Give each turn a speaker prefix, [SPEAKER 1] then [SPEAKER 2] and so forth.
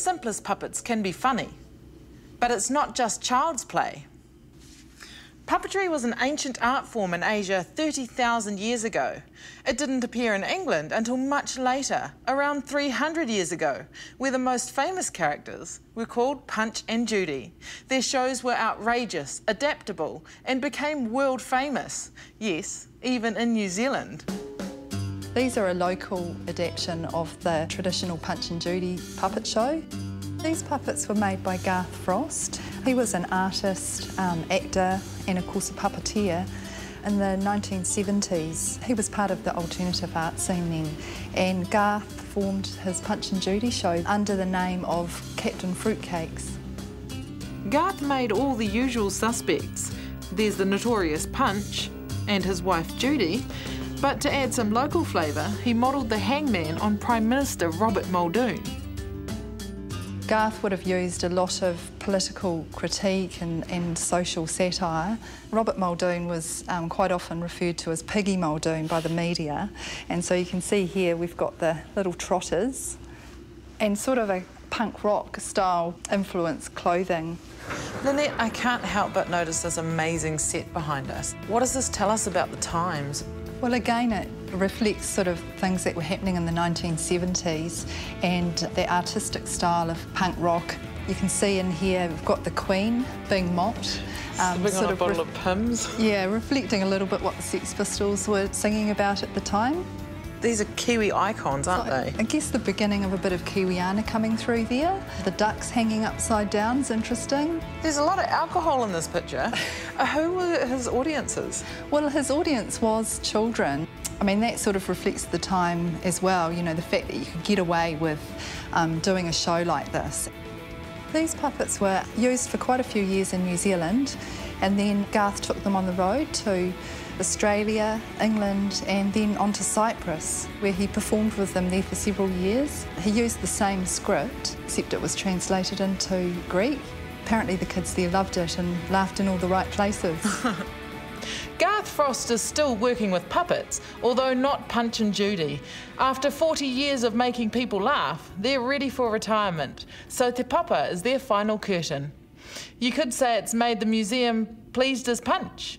[SPEAKER 1] simplest puppets can be funny. But it's not just child's play. Puppetry was an ancient art form in Asia 30,000 years ago. It didn't appear in England until much later, around 300 years ago, where the most famous characters were called Punch and Judy. Their shows were outrageous, adaptable, and became world famous. Yes, even in New Zealand.
[SPEAKER 2] These are a local adaptation of the traditional Punch and Judy puppet show. These puppets were made by Garth Frost. He was an artist, actor, and of course a puppeteer. In the 1970s, he was part of the alternative art scene then, and Garth formed his Punch and Judy show under the name of Captain Fruitcakes.
[SPEAKER 1] Garth made all the usual suspects. There's the notorious Punch and his wife Judy, but to add some local flavour, he modelled the hangman on Prime Minister Robert Muldoon.
[SPEAKER 2] Garth would have used a lot of political critique and social satire. Robert Muldoon was quite often referred to as Piggy Muldoon by the media, and so you can see here we've got the little trotters and sort of a punk rock style influence clothing.
[SPEAKER 1] Lynette, I can't help but notice this amazing set behind us. What does this tell us about the times?
[SPEAKER 2] Well, again, it reflects sort of things that were happening in the 1970s and the artistic style of punk rock. You can see in here we've got the Queen being mocked.
[SPEAKER 1] Sort on a bottle of Pimm's.
[SPEAKER 2] Yeah, reflecting a little bit what the Sex Pistols were singing about at the time.
[SPEAKER 1] These are Kiwi icons, aren't they?
[SPEAKER 2] I guess the beginning of a bit of Kiwiana coming through there. The ducks hanging upside down is interesting.
[SPEAKER 1] There's a lot of alcohol in this picture. Who were his audiences?
[SPEAKER 2] Well, his audience was children. I mean, that sort of reflects the time as well, you know, the fact that you could get away with doing a show like this. These puppets were used for quite a few years in New Zealand, and then Garth took them on the road to Australia, England, and then on to Cyprus, where he performed with them there for several years. He used the same script, except it was translated into Greek. Apparently the kids there loved it and laughed in all the right places.
[SPEAKER 1] Garth Frost is still working with puppets, although not Punch and Judy. After 40 years of making people laugh, they're ready for retirement. So Te Papa is their final curtain. You could say it's made the museum pleased as Punch.